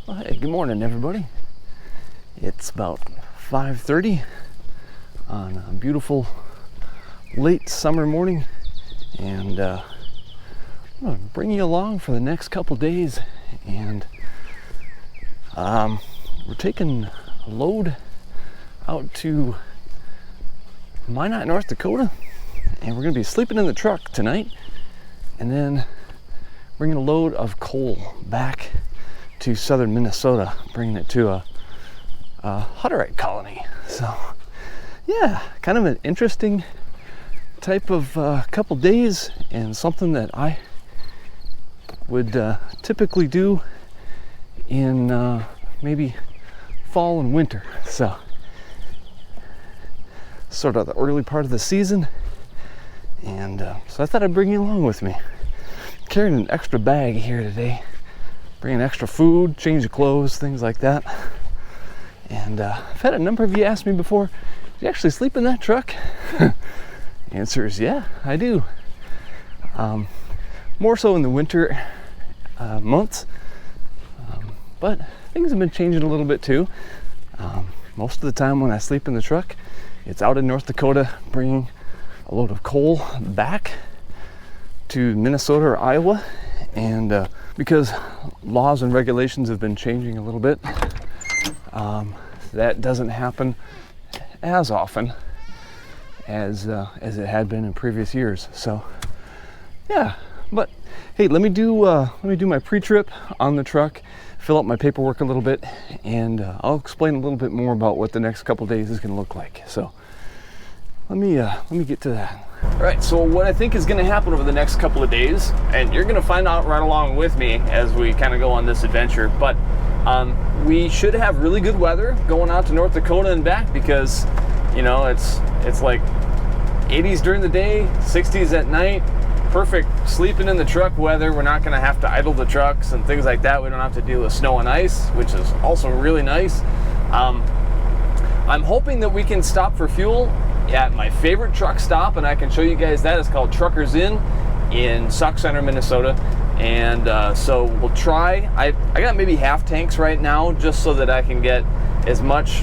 Well, hey, good morning, everybody. It's about 5:30 on a beautiful late summer morning, and I'm gonna bring you along for the next couple days. And we're taking a load out to Minot, North Dakota, and we're gonna be sleeping in the truck tonight, and then bringing a load of coal back to southern Minnesota, bringing it to a Hutterite Colony. So yeah, kind of an interesting type of couple days, and something that I would typically do in maybe fall and winter. So sort of the early part of the season, and so I thought I'd bring you along with me. Carrying an extra bag here today, bringing extra food, change of clothes, things like that. And I've had a number of you ask me before, do you actually sleep in that truck? Answer is yeah, I do. More so in the winter months, but things have been changing a little bit too. Most of the time when I sleep in the truck, it's out in North Dakota bringing a load of coal back to Minnesota or Iowa, and because laws and regulations have been changing a little bit, that doesn't happen as often as it had been in previous years. So yeah, but hey, let me do my pre-trip on the truck, fill out my paperwork a little bit, and I'll explain a little bit more about what the next couple days is going to look like. So let me get to that. All right, so what I think is going to happen over the next couple of days, and you're going to find out right along with me as we kind of go on this adventure, but we should have really good weather going out to North Dakota and back, because you know it's like 80s during the day, 60s at night. Perfect sleeping in the truck weather. We're not going to have to idle the trucks and things like that. We don't have to deal with snow and ice, which is also really nice. I'm hoping that we can stop for fuel at my favorite truck stop, and I can show you guys that. It's called Truckers in Sauk Center, Minnesota. And so we'll try. I got maybe half tanks right now, just so that I can get as much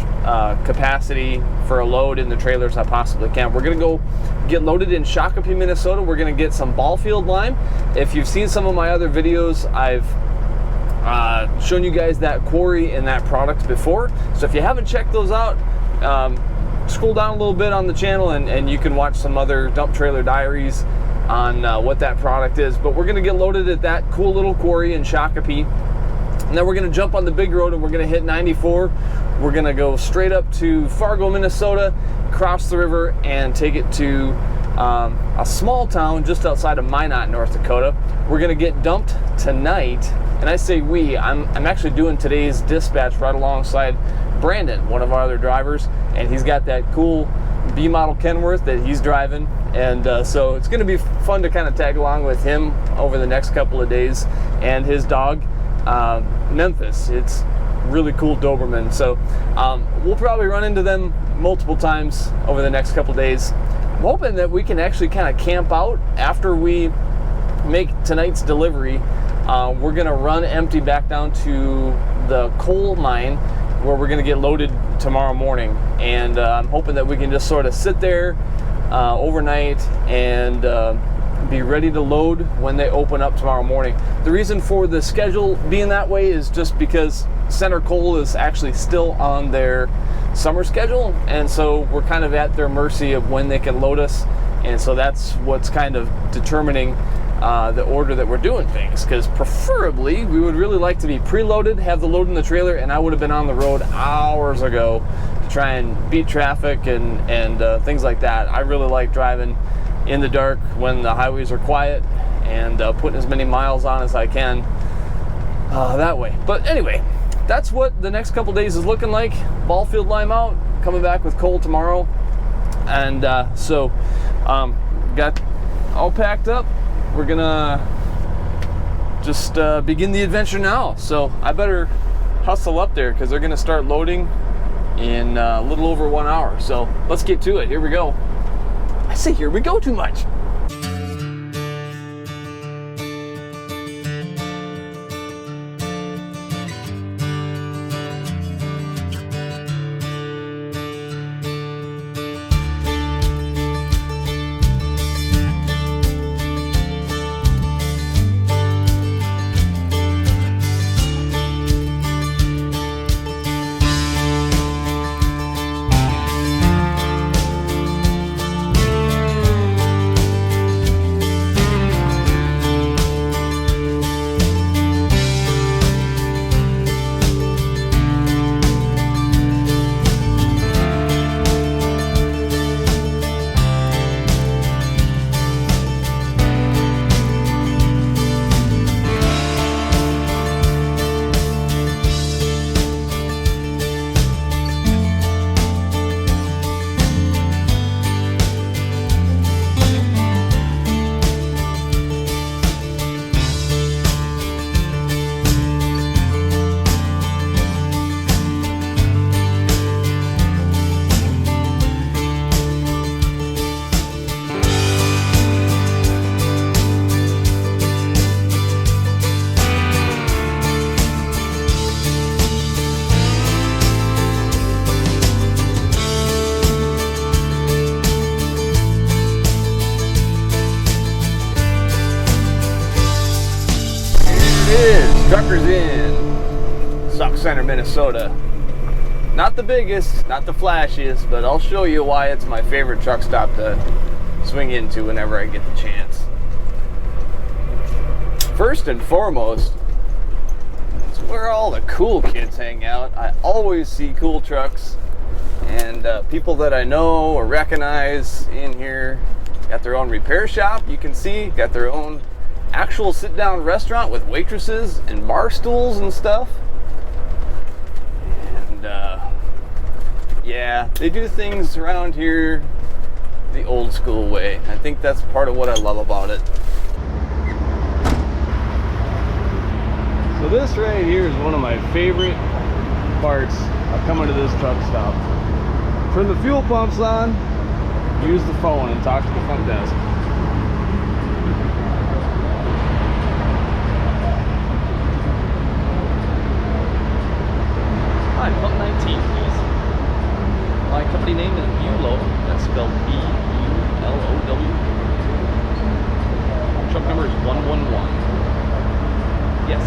capacity for a load in the trailer as I possibly can. We're gonna go get loaded in Shakopee, Minnesota. We're gonna get some ball field lime. If you've seen some of my other videos, I've shown you guys that quarry and that product before. So if you haven't checked those out, scroll down a little bit on the channel, and you can watch some other dump trailer diaries on what that product is. But we're gonna get loaded at that cool little quarry in Shakopee, and then we're gonna jump on the big road and we're gonna hit 94. We're gonna go straight up to Fargo, Minnesota, cross the river, and take it to a small town just outside of Minot, North Dakota. We're gonna get dumped tonight, and I say we, I'm actually doing today's dispatch right alongside Brandon, one of our other drivers, and he's got that cool B model Kenworth that he's driving, and so it's going to be fun to kind of tag along with him over the next couple of days, and his dog Memphis. It's really cool Doberman, so we'll probably run into them multiple times over the next couple of days. I'm hoping that we can actually kind of camp out after we make tonight's delivery. We're going to run empty back down to the coal mine, where we're going to get loaded tomorrow morning, and I'm hoping that we can just sort of sit there overnight and be ready to load when they open up tomorrow morning. The reason for the schedule being that way is just because Center Coal is actually still on their summer schedule, and so we're kind of at their mercy of when they can load us, and so that's what's kind of determining the order that we're doing things, because preferably we would really like to be preloaded, have the load in the trailer, and I would have been on the road hours ago to try and beat traffic and things like that. I really like driving in the dark when the highways are quiet, and putting as many miles on as I can that way. But anyway, that's what the next couple days is looking like. Ball field lime out, coming back with coal tomorrow, and so got all packed up. We're gonna just begin the adventure now. So I better hustle up there, because they're gonna start loading in a little over 1 hour. So let's get to it. Here we go. I say here we go too much. Sauk Center, Minnesota. Not the biggest, not the flashiest, but I'll show you why it's my favorite truck stop to swing into whenever I get the chance. First and foremost, it's where all the cool kids hang out. I always see cool trucks and people that I know or recognize in here. Got their own repair shop, you can see, got their own actual sit-down restaurant with waitresses and bar stools and stuff. And yeah, they do things around here the old school way. I think that's part of what I love about it. So this right here is one of my favorite parts of coming to this truck stop. Turn the fuel pumps on, use the phone and talk to the front desk. Hi, pump 19, please. My company name is Bulow. That's spelled B-U-L-O-W. Truck number is 111. Yes.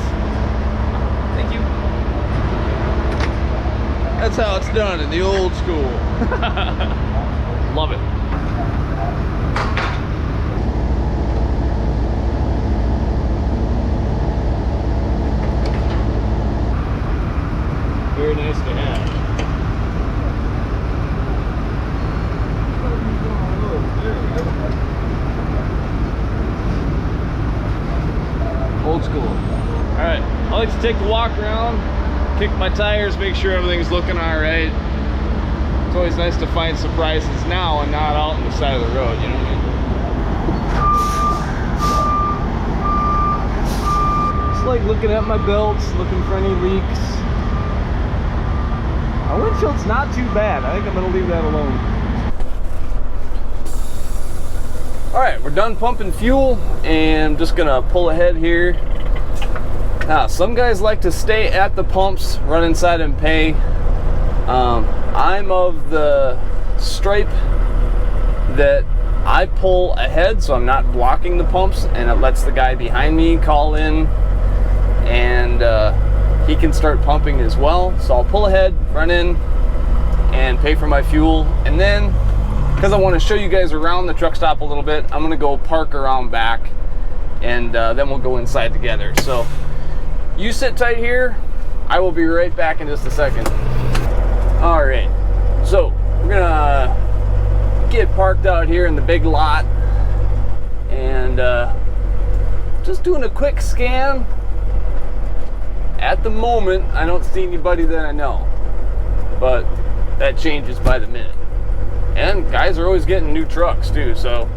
Thank you. That's how it's done in the old school. Love it. Very nice to have. Old school. Alright, I like to take the walk around, kick my tires, make sure everything's looking alright. It's always nice to find surprises now and not out on the side of the road, you know what I mean? It's like looking at my belts, looking for any leaks. My windshield's not too bad. I think I'm gonna leave that alone. Alright, we're done pumping fuel and I'm just gonna pull ahead here. Now, some guys like to stay at the pumps, run inside and pay. I'm of the stripe that I pull ahead so I'm not blocking the pumps, and it lets the guy behind me call in and he can start pumping as well. So I'll pull ahead, run in and pay for my fuel, and then because I want to show you guys around the truck stop a little bit, I'm gonna go park around back and then we'll go inside together. So you sit tight here, I will be right back in just a second. All right, so we're gonna get parked out here in the big lot and just doing a quick scan. At the moment, I don't see anybody that I know, but that changes by the minute. And guys are always getting new trucks too, so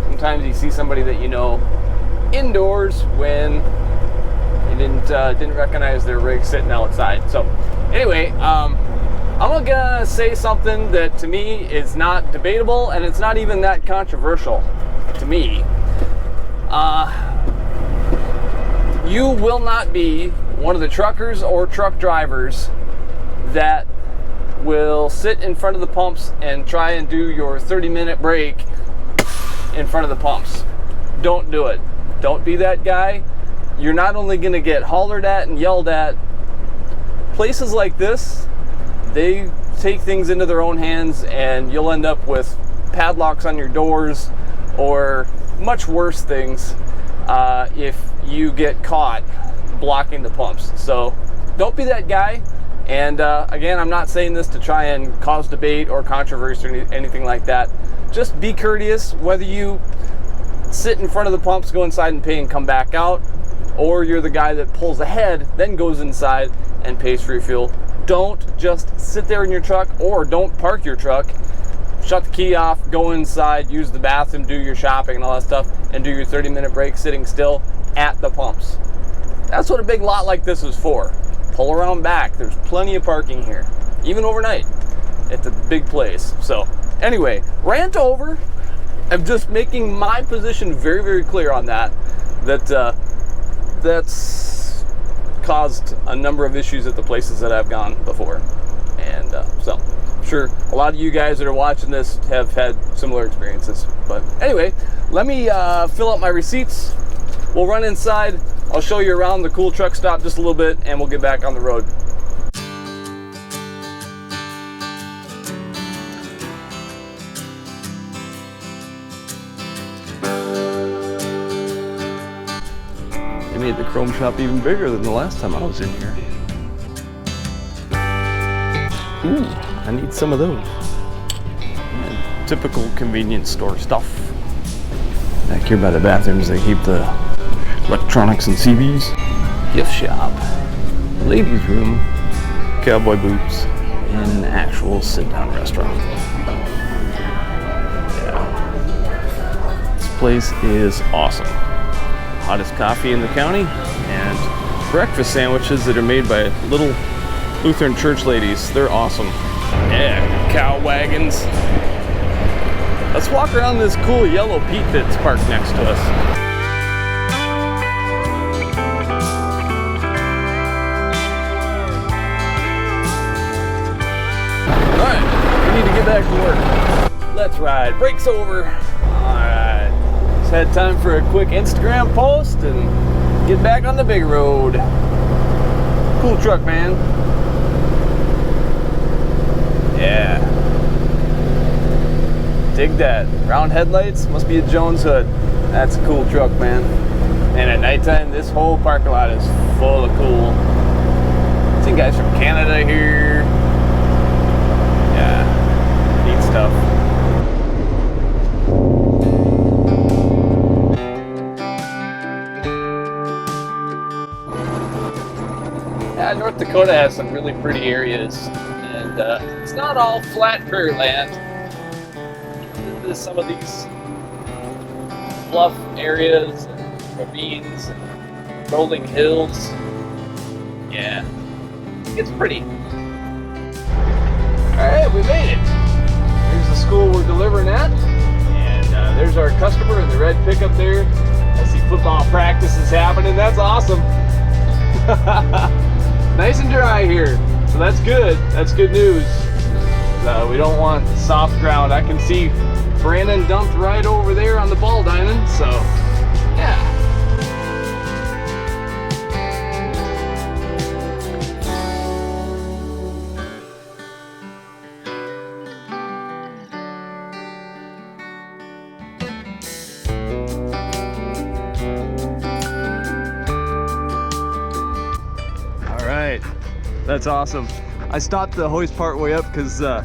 sometimes you see somebody that you know indoors when you didn't recognize their rig sitting outside. So anyway, I'm gonna say something that to me is not debatable, and it's not even that controversial to me. You will not be one of the truckers or truck drivers that will sit in front of the pumps and try and do your 30-minute break in front of the pumps. Don't do it. Don't be that guy. You're not only going to get hollered at and yelled at. Places like this, they take things into their own hands, and you'll end up with padlocks on your doors or much worse things if you get caught blocking the pumps. So don't be that guy. And again, I'm not saying this to try and cause debate or controversy or anything like that. Just be courteous, whether you sit in front of the pumps, go inside and pay and come back out, or you're the guy that pulls ahead, then goes inside and pays for your fuel. Don't just sit there in your truck, or don't park your truck, shut the key off, go inside, use the bathroom, do your shopping and all that stuff, and do your 30-minute break sitting still at the pumps. That's what a big lot like this is for. Pull around back. There's plenty of parking here, even overnight. It's a big place. So anyway, rant over. I'm just making my position very, very clear on that. That's caused a number of issues at the places that I've gone before. And so I'm sure a lot of you guys that are watching this have had similar experiences. But anyway, let me fill up my receipts. We'll run inside. I'll show you around the cool truck stop just a little bit and we'll get back on the road. They made the chrome shop even bigger than the last time I was in here. Ooh, I need some of those. And typical convenience store stuff. Back here by the bathrooms, they keep the electronics and CVs. Gift shop, ladies' room, cowboy boots, and an actual sit-down restaurant. Yeah. This place is awesome. Hottest coffee in the county, and breakfast sandwiches that are made by little Lutheran church ladies. They're awesome. Yeah, cow wagons. Let's walk around this cool yellow Pete that's parked next to us. Alright, we need to get back to work. Let's ride. Brakes over. Alright. Just had time for a quick Instagram post and get back on the big road. Cool truck, man. Yeah. Dig that. Round headlights, must be a Jones hood. That's a cool truck, man. And at nighttime, this whole parking lot is full of cool. See guys from Canada here. Yeah, neat stuff. Yeah, North Dakota has some really pretty areas. And it's not all flat prairie land. There's some of these bluff areas and ravines and rolling hills. Yeah, it's pretty. Alright, we made it. Here's the school we're delivering at. And there's our customer in the red pickup there. I see football practice is happening. That's awesome. Nice and dry here. So that's good. That's good news. We don't want soft ground. I can see Brandon dumped right over there on the ball diamond, so yeah. All right, that's awesome. I stopped the hoist part way up because the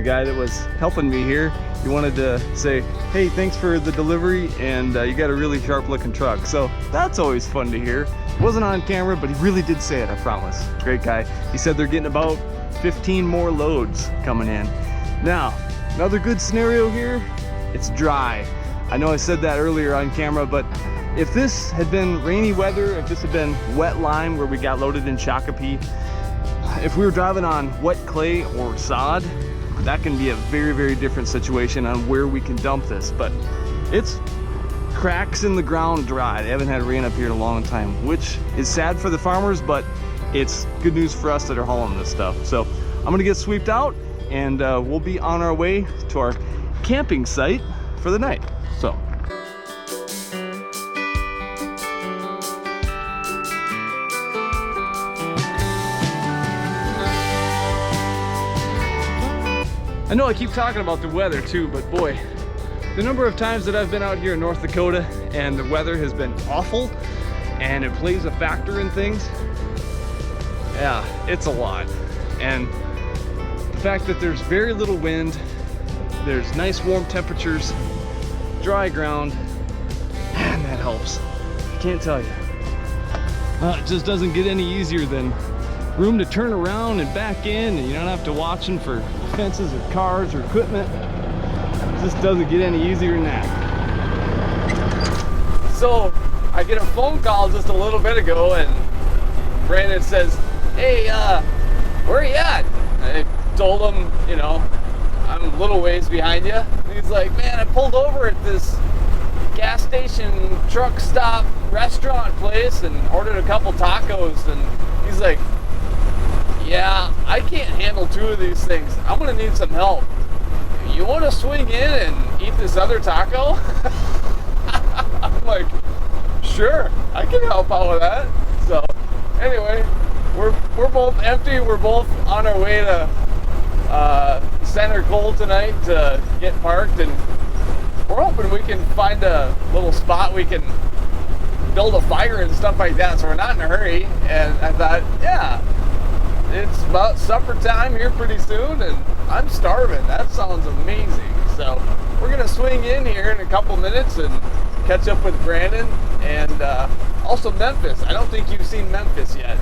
guy that was helping me here, he wanted to say, hey, thanks for the delivery, and you got a really sharp looking truck. So that's always fun to hear. It wasn't on camera, but he really did say it, I promise. Great guy. He said they're getting about 15 more loads coming in. Now, another good scenario here, it's dry. I know I said that earlier on camera, but if this had been rainy weather, if this had been wet lime where we got loaded in Shakopee, if we were driving on wet clay or sod, that can be a very, very different situation on where we can dump this. But it's cracks in the ground dry. They haven't had rain up here in a long time, which is sad for the farmers, but it's good news for us that are hauling this stuff. So I'm gonna get sweeped out and we'll be on our way to our camping site for the night. So. I know I keep talking about the weather too, but boy, the number of times that I've been out here in North Dakota and the weather has been awful and it plays a factor in things, yeah, it's a lot. And the fact that there's very little wind, there's nice warm temperatures, dry ground, man, that helps. I can't tell you. It just doesn't get any easier than room to turn around and back in, and you don't have to watching for fences or cars or equipment. It just doesn't get any easier than that. So I get a phone call just a little bit ago and Brandon says, hey, where are you at? I told him, you know, I'm a little ways behind you. And he's like, man, I pulled over at this gas station, truck stop, restaurant place and ordered a couple tacos. And he's like, yeah, I can't handle 2 of these things. I'm gonna need some help. You wanna swing in and eat this other taco? I'm like, Sure, I can help out with that. So, anyway, we're both empty. We're both on our way to Center Coal tonight to get parked, and we're hoping we can find a little spot we can build a fire and stuff like that. So we're not in a hurry. And I thought, yeah, it's about supper time here pretty soon, and I'm starving. That sounds amazing. So we're gonna swing in here in a couple minutes and catch up with Brandon and also Memphis. I don't think you've seen Memphis yet,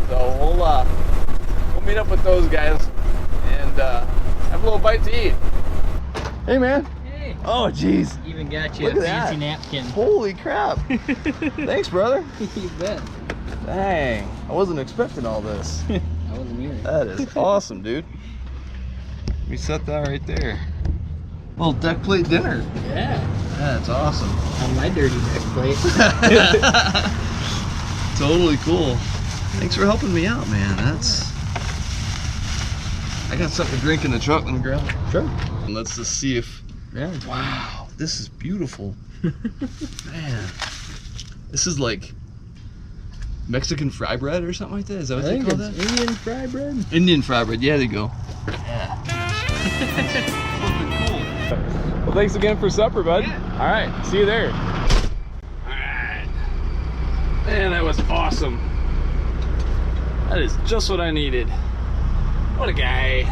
so we'll meet up with those guys and have a little bite to eat. Hey, man. Hey. Oh, geez. Even got you Look a at fancy that. napkin. Holy crap. Thanks, brother. You bet. Dang, I wasn't expecting all this. I wasn't either. That is awesome, dude. We set that right there. Little deck plate dinner. Yeah. That's awesome. On my dirty deck plate. Totally cool. Thanks for helping me out, man. I got something to drink in the truck. Let me grab it. Sure. And let's just see if. Yeah. Wow, this is beautiful. Man, this is like Mexican fry bread or something like that. Is that what they call that? Indian fry bread. Indian fry bread. Yeah, there you go. Yeah. Cool. Well, thanks again for supper, bud. Yeah. All right, see you there. All right. Man, that was awesome. That is just what I needed. What a guy.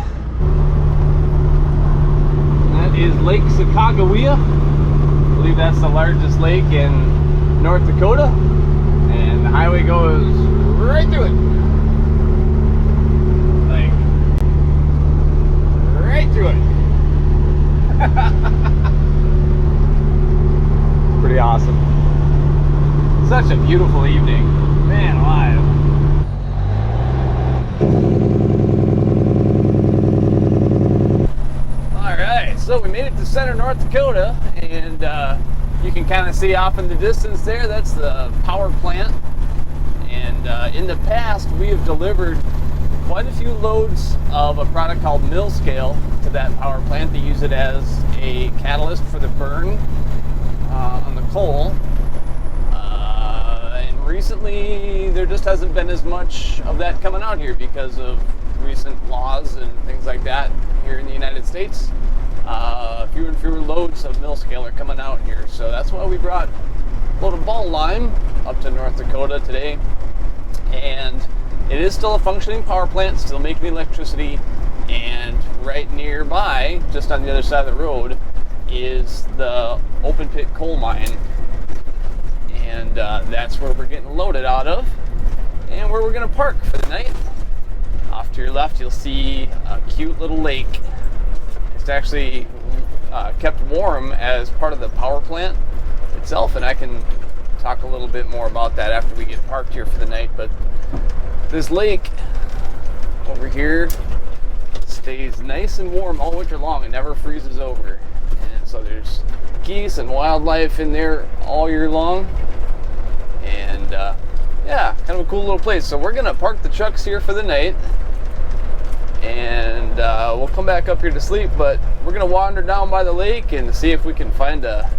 That is Lake Takagawa. I believe that's the largest lake in North Dakota. And the highway goes right through it. Like, right through it. Pretty awesome. Such a beautiful evening. Man alive. Alright, so we made it to Center, North Dakota, and you can kind of see off in the distance there, that's the power plant. And in the past, we have delivered quite a few loads of a product called mill scale to that power plant. They use it as a catalyst for the burn on the coal. And recently, there just hasn't been as much of that coming out here because of recent laws and things like that here in the United States. Fewer and fewer loads of mill scale are coming out here. So that's why we brought a load of ball lime up to North Dakota today. And it is still a functioning power plant, still making electricity, and right nearby, just on the other side of the road, is the open pit coal mine. And that's where we're getting loaded out of, and where we're gonna park for the night. Off to your left, you'll see a cute little lake. It's actually kept warm as part of the power plant itself, and I can talk a little bit more about that after we get parked here for the night. But this lake over here stays nice and warm all winter long. It never freezes over. And so there's geese and wildlife in there all year long. And yeah, kind of a cool little place. So we're gonna park the trucks here for the night, and we'll come back up here to sleep, but we're gonna wander down by the lake and see if we can find a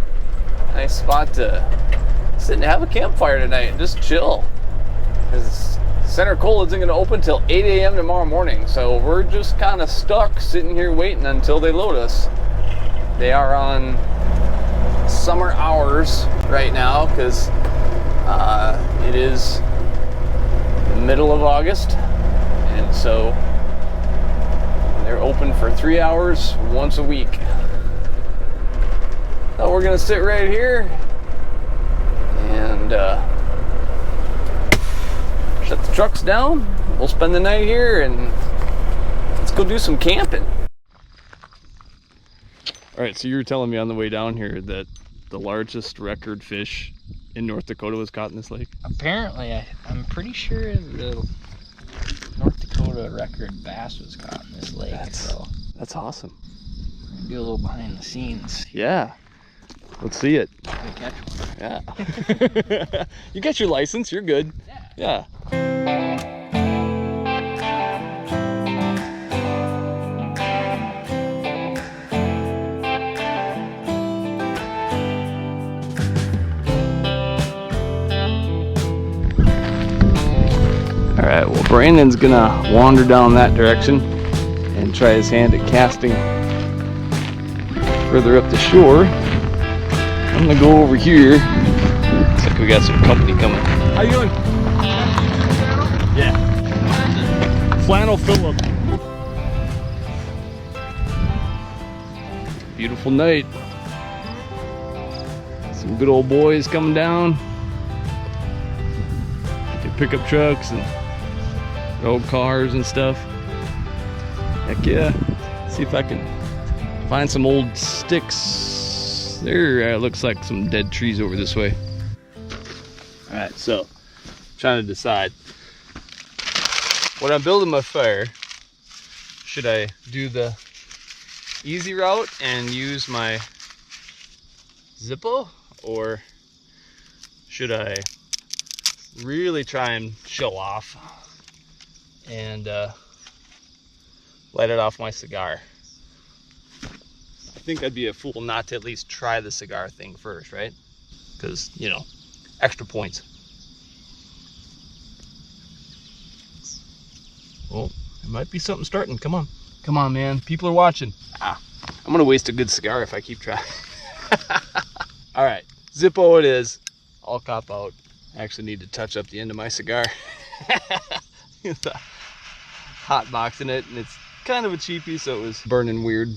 nice spot to sit and have a campfire tonight and just chill. Because Center Coal isn't gonna open till 8 a.m. tomorrow morning, so we're just kind of stuck sitting here waiting until they load us. They are on summer hours right now because it is the middle of August, and so they're open for 3 hours once a week. So we're gonna sit right here and shut the trucks down. We'll spend the night here and let's go do some camping. All right, so you were telling me on the way down here that the largest record fish in North Dakota was caught in this lake? Apparently, I'm pretty sure the North Dakota record bass was caught in this lake. That's awesome. We're gonna do a little behind the scenes. Yeah. Let's see it. Gonna catch one. Yeah. You got your license, you're good. Yeah. Brandon's gonna wander down that direction and try his hand at casting further up the shore. I'm gonna go over here. Looks like we got some company coming. How you doing? Yeah. Flannel Phillip. Beautiful night. Some good old boys coming down. Their pickup trucks and old cars and stuff. Heck yeah. See if I can find some old sticks. There looks like some dead trees over this way. Alright, so trying to decide. When I'm building my fire, should I do the easy route and use my Zippo, or should I really try and show off and light it off my cigar? I think I'd be a fool not to at least try the cigar thing first, right? Because, you know, extra points. Well, there might be something starting. Come on. Come on, man. People are watching. I'm going to waste a good cigar if I keep trying. All right. Zippo it is. I'll cop out. I actually need to touch up the end of my cigar. Hot boxing it, and it's kind of a cheapie, so it was burning weird.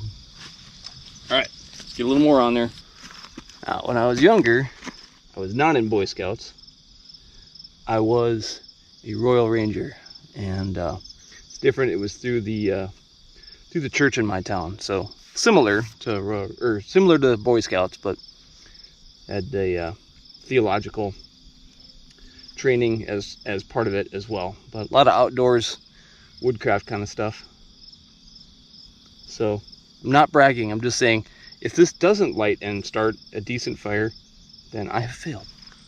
All right. Let's get a little more on there. When I was younger, I was not in Boy Scouts. I was a Royal Ranger, and it's different. It was through the church in my town, so similar to Boy Scouts, but had a theological training as part of it as well. But a lot of outdoors, woodcraft kind of stuff. So I'm not bragging. I'm just saying, if this doesn't light and start a decent fire, then I have failed.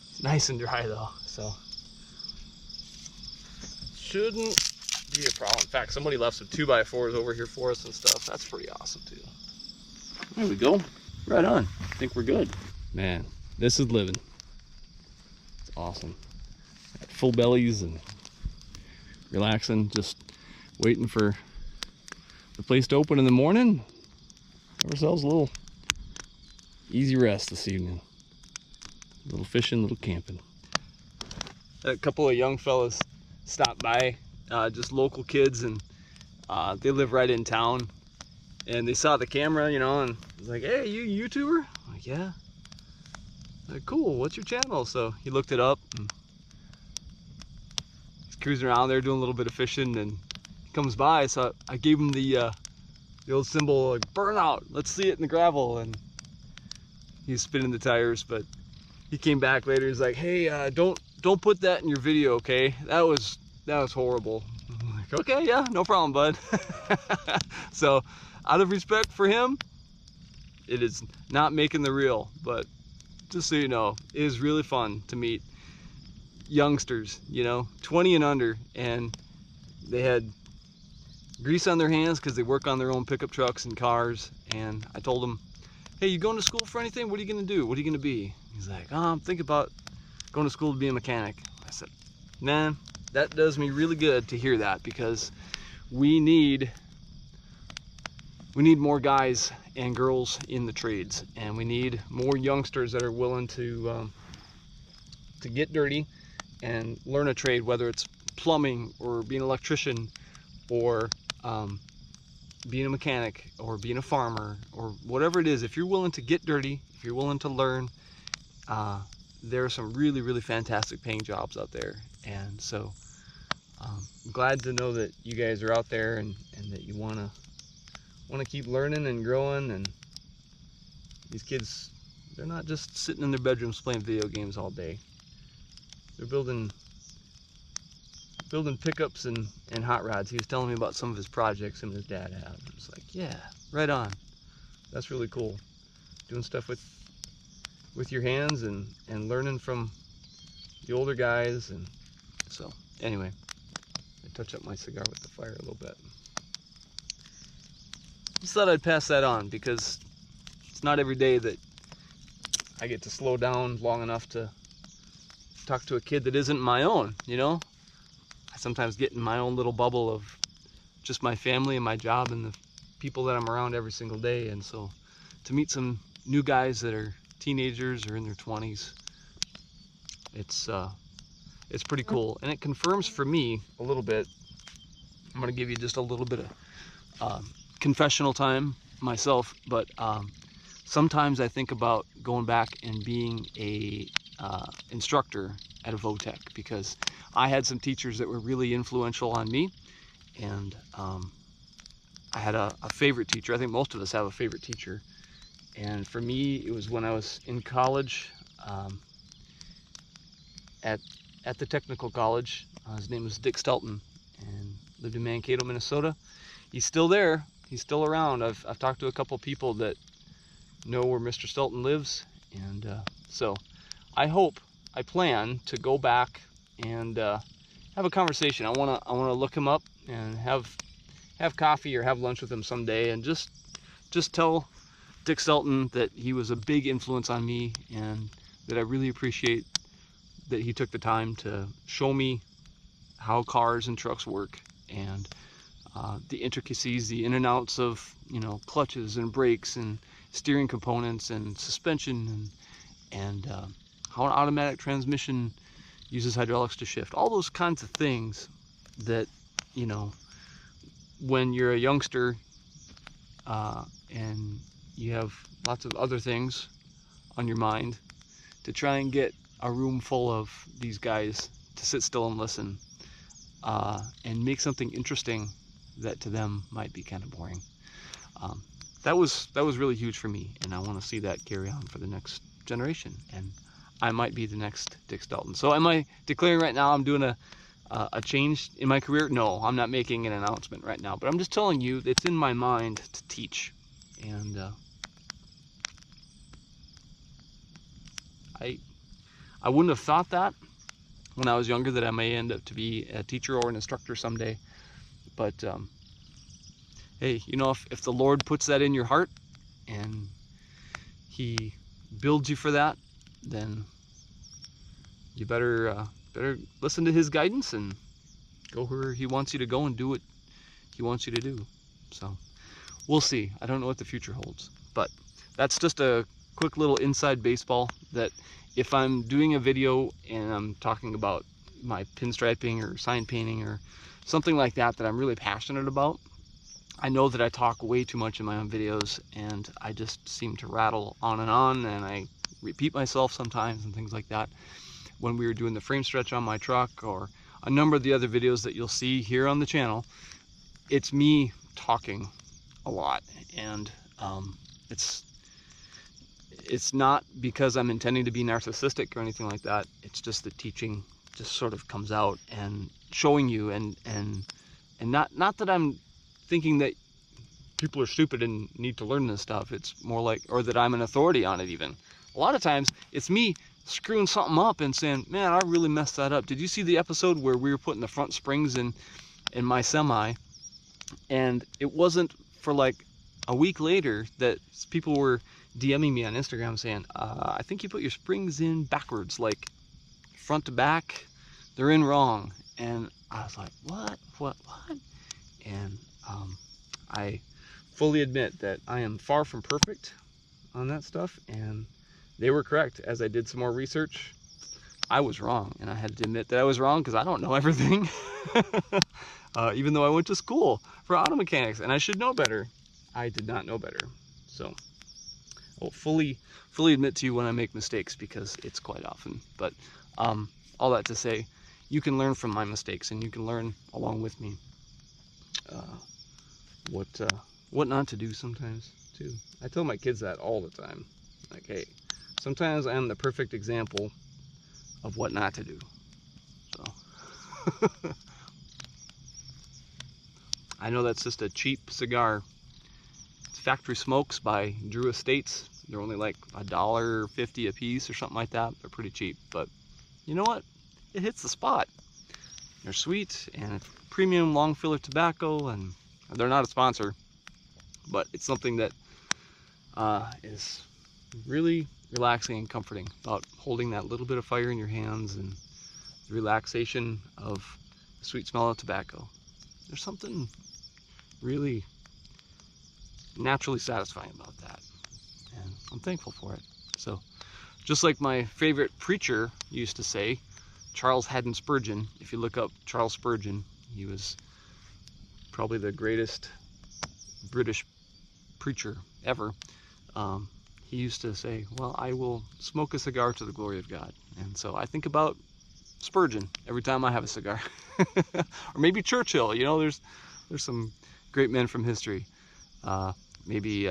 It's nice and dry though, so shouldn't be a problem. In fact, somebody left some 2x4s over here for us and stuff. That's pretty awesome too. There we go. Right on. I think we're good. Man, this is living. It's awesome. Got full bellies and relaxing, just waiting for the place to open in the morning. Have ourselves a little easy rest this evening. A little fishing, a little camping. A couple of young fellas stopped by, just local kids, and they live right in town. And they saw the camera, you know, and was like, "Hey, you a YouTuber?" I'm like, "Yeah." Like, "Cool, what's your channel?" So he looked it up, and he's cruising around there doing a little bit of fishing, and he comes by, so I gave him the old symbol, like, "Burnout, let's see it in the gravel," and he's spinning the tires. But he came back later, he's like, "Hey, don't put that in your video, okay? That was horrible." I'm like, "Okay, yeah, no problem, bud." So out of respect for him, it is not making the reel, but just so you know, it is really fun to meet youngsters, you know, 20 and under, and they had grease on their hands because they work on their own pickup trucks and cars. And I told them, "Hey, you going to school for anything? What are you going to do? What are you going to be?" He's like, "Oh, I'm thinking about going to school to be a mechanic." I said, "Man, that does me really good to hear that, because we need more guys and girls in the trades, and we need more youngsters that are willing to get dirty and learn a trade, whether it's plumbing or being an electrician or being a mechanic or being a farmer or whatever it is. If you're willing to get dirty, if you're willing to learn, there are some really, really fantastic paying jobs out there." And so I'm glad to know that you guys are out there and that you want to keep learning and growing. And these kids, they're not just sitting in their bedrooms playing video games all day. They're building pickups and hot rods. He was telling me about some of his projects him and his dad had. I was like, yeah, right on. That's really cool. Doing stuff with your hands and learning from the older guys. And so anyway, I touch up my cigar with the fire a little bit. Just thought I'd pass that on, because it's not every day that I get to slow down long enough to talk to a kid that isn't my own, you know? sometimes get in my own little bubble of just my family and my job and the people that I'm around every single day. And so to meet some new guys that are teenagers or in their 20s, it's pretty cool. And it confirms for me a little bit. I'm gonna give you just a little bit of confessional time myself, but sometimes I think about going back and being a instructor at a VOTEC, because I had some teachers that were really influential on me, and I had a favorite teacher. I think most of us have a favorite teacher, and for me it was when I was in college at the technical college. His name was Dick Stelton, and lived in Mankato, Minnesota. He's still there. He's still around. I've talked to a couple people that know where Mr. Stelton lives, and so I plan to go back and have a conversation. I wanna look him up and have coffee or have lunch with him someday, and just tell Dick Stelton that he was a big influence on me, and that I really appreciate that he took the time to show me how cars and trucks work, and the intricacies, the in and outs of, you know, clutches and brakes and steering components and suspension, and how an automatic transmission uses hydraulics to shift. All those kinds of things that, you know, when you're a youngster and you have lots of other things on your mind, to try and get a room full of these guys to sit still and listen and make something interesting that to them might be kind of boring. That was really huge for me, and I want to see that carry on for the next generation, and I might be the next Dick Stelton. So am I declaring right now I'm doing a change in my career? No, I'm not making an announcement right now, but I'm just telling you it's in my mind to teach, and I wouldn't have thought that when I was younger, that I may end up to be a teacher or an instructor someday. But hey, you know, if the Lord puts that in your heart and He builds you for that, then you better listen to His guidance and go where He wants you to go and do what He wants you to do. So we'll see. I don't know what the future holds, but that's just a quick little inside baseball, that if I'm doing a video and I'm talking about my pinstriping or sign painting or something like that I'm really passionate about, I know that I talk way too much in my own videos, and I just seem to rattle on, and I repeat myself sometimes and things like that. When we were doing the frame stretch on my truck, or a number of the other videos that you'll see here on the channel, it's me talking a lot, and it's not because I'm intending to be narcissistic or anything like that. It's just the teaching just sort of comes out and showing you, and not that I'm thinking that people are stupid and need to learn this stuff. It's more like, or that I'm an authority on it even. A lot of times it's me screwing something up and saying, man, I really messed that up. Did you see the episode where we were putting the front springs in my semi, and it wasn't for like a week later that people were DMing me on Instagram saying, I think you put your springs in backwards, like front to back, they're in wrong. And I was like, what? And I fully admit that I am far from perfect on that stuff, and they were correct. As I did some more research, I was wrong, and I had to admit that I was wrong, because I don't know everything. Even though I went to school for auto mechanics and I should know better, I did not know better. So I'll fully admit to you when I make mistakes, because it's quite often. But all that to say, you can learn from my mistakes, and you can learn along with me what not to do sometimes too. I tell my kids that all the time. Like, hey, sometimes I am the perfect example of what not to do. So I know that's just a cheap cigar. It's Factory Smokes by Drew Estates. They're only like $1.50 a piece or something like that. They're pretty cheap, but you know what? It hits the spot. They're sweet, and it's premium long filler tobacco, and they're not a sponsor, but it's something that is really relaxing and comforting about holding that little bit of fire in your hands, and the relaxation of sweet smell of tobacco. There's something really naturally satisfying about that, and I'm thankful for it. So just like my favorite preacher used to say, Charles Haddon Spurgeon, if you look up Charles Spurgeon, he was probably the greatest British preacher ever. He used to say, well, I will smoke a cigar to the glory of God. And so I think about Spurgeon every time I have a cigar. Or maybe Churchill. You know, there's some great men from history. Maybe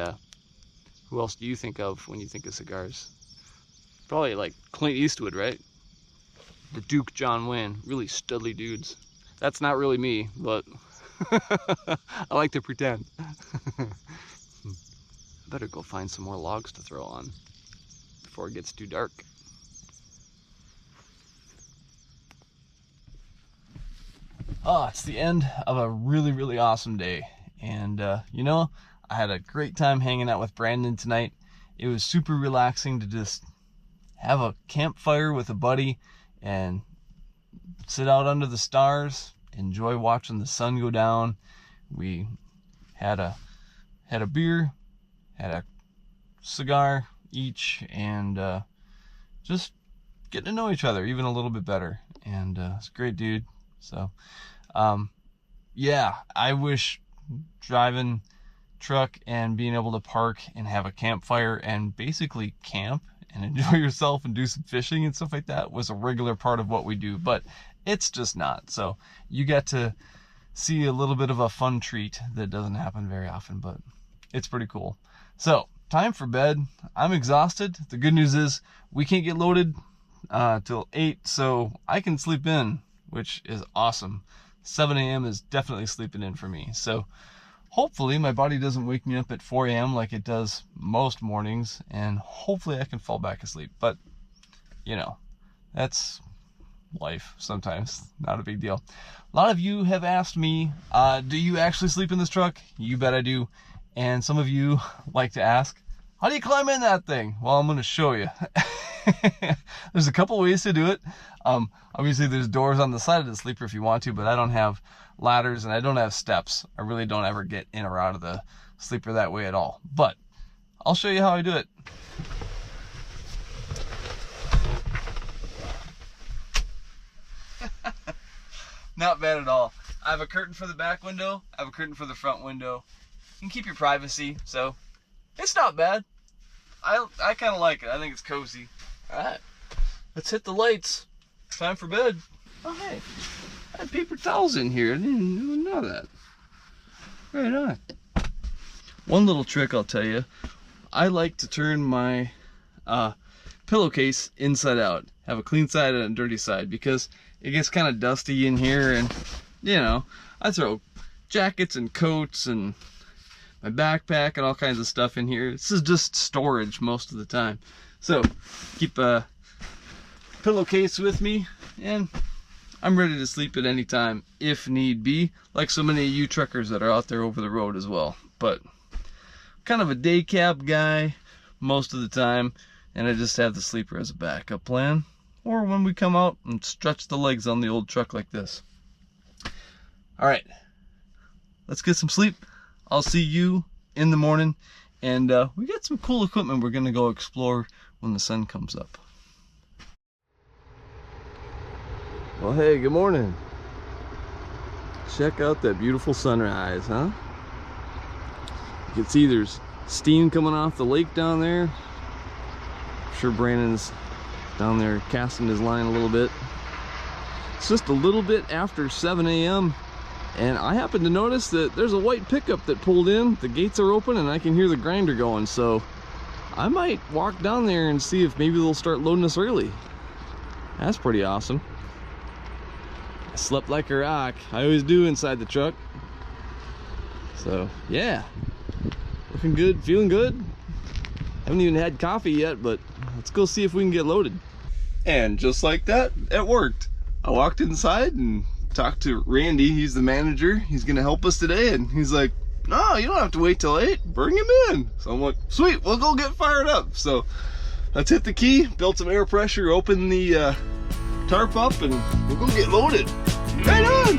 who else do you think of when you think of cigars? Probably like Clint Eastwood, right? The Duke John Wayne, really studly dudes. That's not really me, but I like to pretend. Better go find some more logs to throw on before it gets too dark. Oh, it's the end of a really, really awesome day. And, you know, I had a great time hanging out with Brandon tonight. It was super relaxing to just have a campfire with a buddy and sit out under the stars, enjoy watching the sun go down. We had a beer, had a cigar each, and just getting to know each other even a little bit better. And it's a great dude. So yeah, I wish driving truck and being able to park and have a campfire and basically camp and enjoy yourself and do some fishing and stuff like that was a regular part of what we do, but it's just not. So you get to see a little bit of a fun treat that doesn't happen very often, but it's pretty cool. So time for bed. I'm exhausted. The good news is we can't get loaded till 8, so I can sleep in, which is awesome. 7 a.m. is definitely sleeping in for me. So hopefully my body doesn't wake me up at 4 a.m. like it does most mornings, and hopefully I can fall back asleep. But, you know, that's life sometimes. Not a big deal. A lot of you have asked me, do you actually sleep in this truck? You bet I do. And some of you like to ask, how do you climb in that thing? Well, I'm going to show you. There's a couple ways to do it. Obviously there's doors on the side of the sleeper if you want to, but I don't have ladders and I don't have steps. I really don't ever get in or out of the sleeper that way at all. But I'll show you how I do it. Not bad at all. I have a curtain for the back window. I have a curtain for the front window. You can keep your privacy, so it's not bad. I kind of like it. I think it's cozy. All right, let's hit the lights. Time for bed. Oh, hey, I had paper towels in here. I didn't even know that. Right on. One little trick I'll tell you. I like to turn my pillowcase inside out. Have a clean side and a dirty side because it gets kind of dusty in here, and you know, I throw jackets and coats and my backpack and all kinds of stuff in here. This is just storage most of the time. So keep a pillowcase with me and I'm ready to sleep at any time if need be, like so many of you truckers that are out there over the road as well. But kind of a day cab guy most of the time, and I just have the sleeper as a backup plan, or when we come out and stretch the legs on the old truck like this. All right, let's get some sleep. I'll see you in the morning, and we got some cool equipment we're gonna go explore when the sun comes up. Well, hey, good morning. Check out that beautiful sunrise, huh? You can see there's steam coming off the lake down there. I'm sure Brandon's down there casting his line a little bit. It's just a little bit after 7 a.m. and I happened to notice that there's a white pickup that pulled in. The gates are open and I can hear the grinder going, so I might walk down there and see if maybe they'll start loading us early. That's pretty awesome. I slept like a rock. I always do inside the truck. So yeah, looking good, feeling good. Haven't even had coffee yet, but let's go see if we can get loaded. And just like that, it worked. I walked inside and talked to Randy. He's the manager. He's gonna help us today, and he's like, no, you don't have to wait till 8, bring him in. So I'm like, sweet, we'll go get fired up. So let's hit the key, build some air pressure, open the tarp up, and we'll go get loaded. Right on!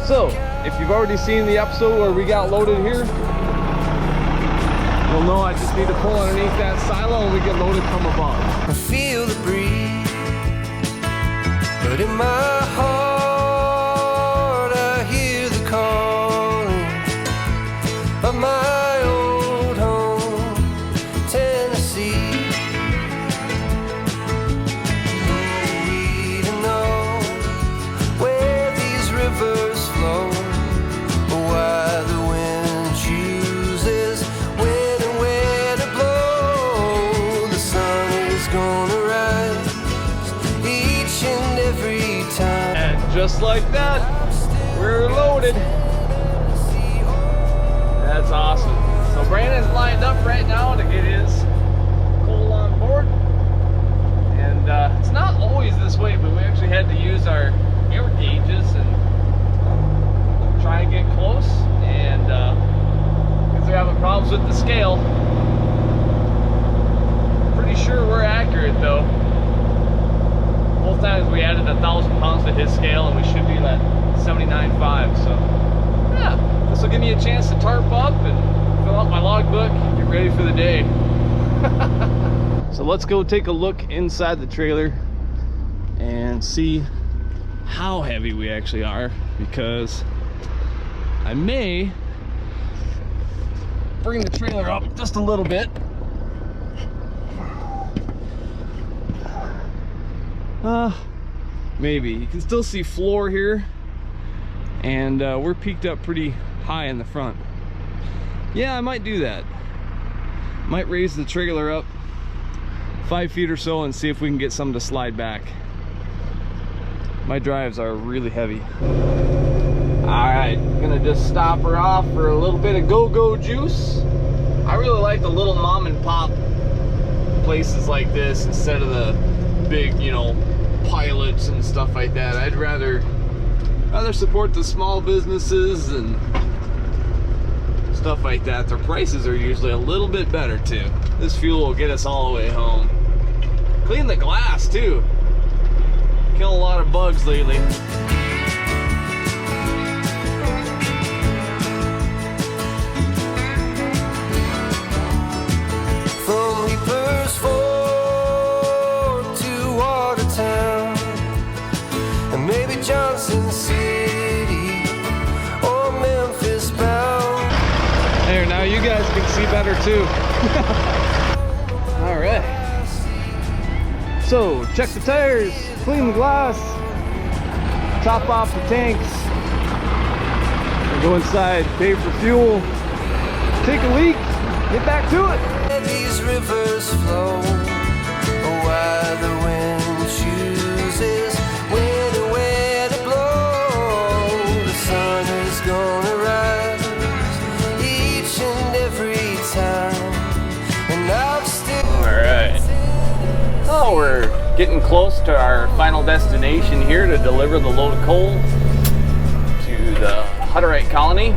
So, if you've already seen the episode where we got loaded here, you'll know I just need to pull underneath that silo and we get loaded from above. I feel the breeze, but in my heart I hear the calling of my old home, Tennessee. We don't know where these rivers flow, or why the wind chooses when and where to blow. The sun is gonna rise each and every time. And just like that, we're loaded. That's awesome. So Brandon's lined up right now to get his coal on board. And it's not always this way, but we actually had to use our air gauges and try and get close. And because they're having problems with the scale. Pretty sure we're accurate though. Both times we added 1,000 pounds to his scale and we should be at 79.5. So yeah, this will give me a chance to tarp up and fill out my logbook, get ready for the day. So let's go take a look inside the trailer and see how heavy we actually are, because I may bring the trailer up just a little bit. Maybe. You can still see floor here, and we're peaked up pretty high in the front. Yeah, I might do that. Might raise the trailer up 5 feet or so and see if we can get some to slide back. My drives are really heavy. Alright, gonna just stop her off for a little bit of go-go juice. I really like the little mom and pop places like this instead of the big, you know, pilots and stuff like that. I'd rather support the small businesses and stuff like that. Their prices are usually a little bit better too. This fuel will get us all the way home. Clean the glass too. Kill a lot of bugs lately. From Leapers Ford to Watertown, and maybe Johnson City or Memphis bound. There, now you guys can see better too. All right. So, check the tires, clean the glass, top off the tanks, and go inside, pay for fuel, take a leak, get back to it. These rivers flow, why the wind chooses when and where to blow. The sun is gonna rise each and every time, and I'm still. Alright. Oh, we're getting close to our final destination here to deliver the load of coal to the Hutterite Colony.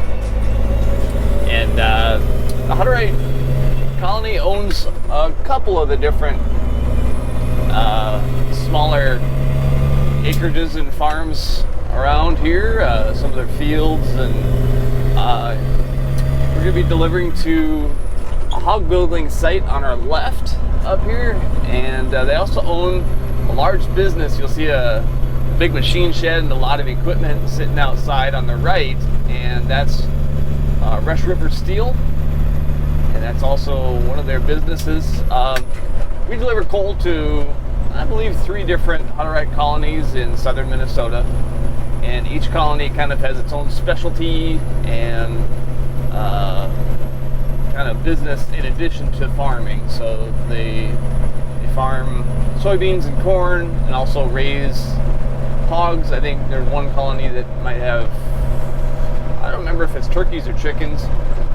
And the Hutterite Colony owns a couple of the different smaller acreages and farms around here, some of their fields, and we're going to be delivering to a hog building site on our left up here, and they also own a large business. You'll see a big machine shed and a lot of equipment sitting outside on the right, and that's Rush River Steel. And that's also one of their businesses. We deliver coal to, I believe, 3 different Hutterite colonies in southern Minnesota. And each colony kind of has its own specialty and kind of business in addition to farming. So they farm soybeans and corn and also raise hogs. I think there's one colony that might have, I don't remember if it's turkeys or chickens,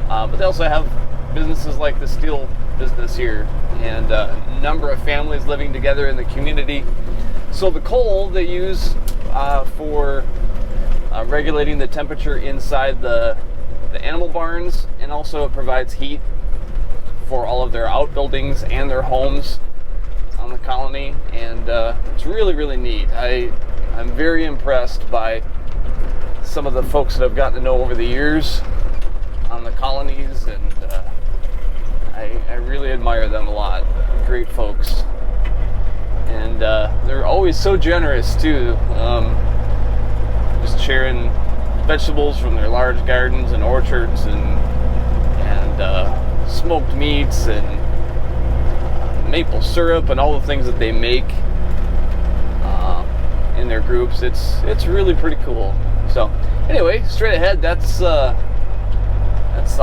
but they also have businesses like the steel business here, and a number of families living together in the community. So the coal they use for regulating the temperature inside the animal barns, and also it provides heat for all of their outbuildings and their homes on the colony, and it's really, really neat. I'm very impressed by some of the folks that I've gotten to know over the years on the colonies, and I really admire them a lot. Great folks, and they're always so generous too, just sharing vegetables from their large gardens and orchards, and smoked meats and maple syrup and all the things that they make in their groups. It's really pretty cool. So anyway, straight ahead, that's the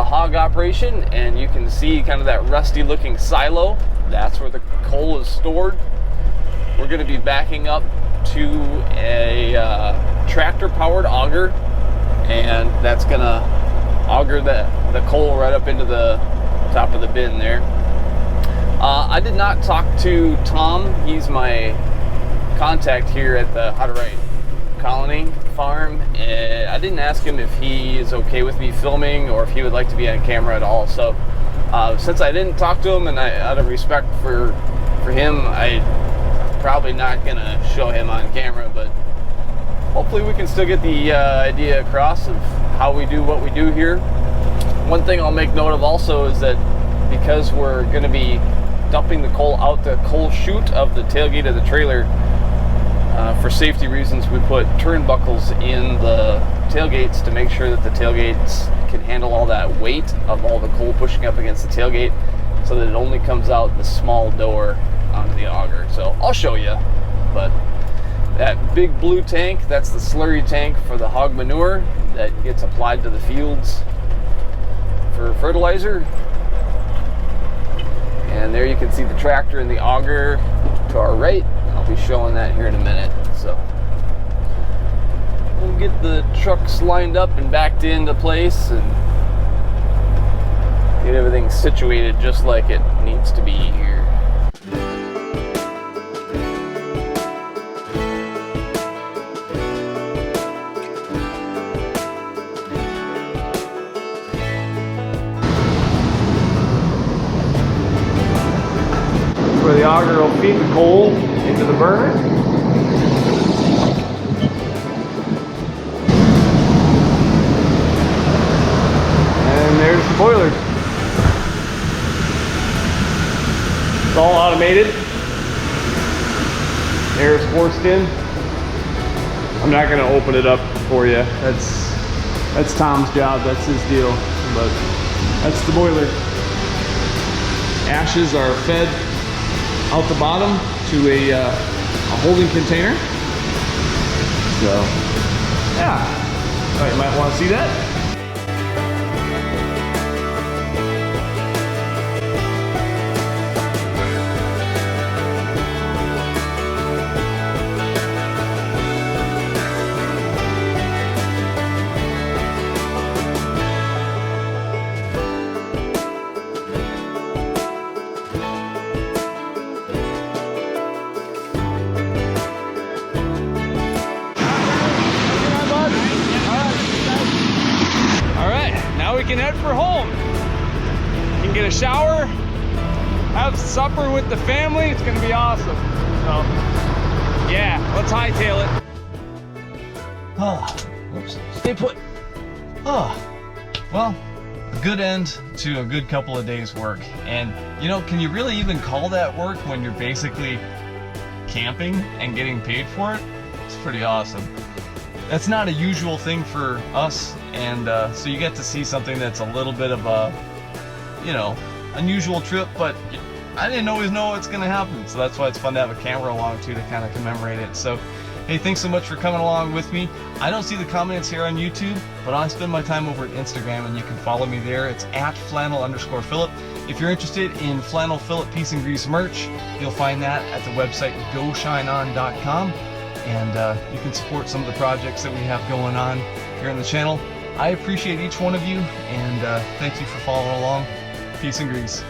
hog operation, and you can see kind of that rusty looking silo. That's where the coal is stored. We're going to be backing up to a tractor powered auger, and that's going to auger the coal right up into the top of the bin there. I did not talk to Tom. He's my contact here at the Hutterite Colony farm, and I didn't ask him if he is okay with me filming or if he would like to be on camera at all. So since I didn't talk to him, and out of respect for him, I'm probably not gonna show him on camera, but hopefully we can still get the idea across of how we do what we do here. One thing I'll make note of also is that because we're going to be dumping the coal out the coal chute of the tailgate of the trailer, for safety reasons, we put turnbuckles in the tailgates to make sure that the tailgates can handle all that weight of all the coal pushing up against the tailgate, so that it only comes out the small door onto the auger. So I'll show you, but that big blue tank, that's the slurry tank for the hog manure that gets applied to the fields for fertilizer. And there you can see the tractor and the auger to our right. I'll be showing that here in a minute. So we'll get the trucks lined up and backed into place and get everything situated just like it needs to be here. Where the auger will feed the coal into the burner. And there's the boiler. It's all automated. Air is forced in. I'm not going to open it up for you. That's Tom's job. That's his deal. But that's the boiler. Ashes are fed out the bottom to a holding container. So, yeah. Oh, you might want to see that. We can head for home. You can get a shower, have supper with the family. It's gonna be awesome. So yeah, let's hightail it. Oh, oops, stay put. Oh, well, a good end to a good couple of days work. And you know, can you really even call that work when you're basically camping and getting paid for it? It's pretty awesome. That's not a usual thing for us, and so you get to see something that's a little bit of a, you know, unusual trip, but I didn't always know what's going to happen, so that's why it's fun to have a camera along too to kind of commemorate it. So hey, thanks so much for coming along with me. I don't see the comments here on YouTube, but I spend my time over at Instagram, and you can follow me there. It's at Flannel_Phillip. If you're interested in Flannel Phillip Piece and Grease merch, you'll find that at the website GoShineOn.com. And you can support some of the projects that we have going on here on the channel. I appreciate each one of you, and thank you for following along. Peace and grease.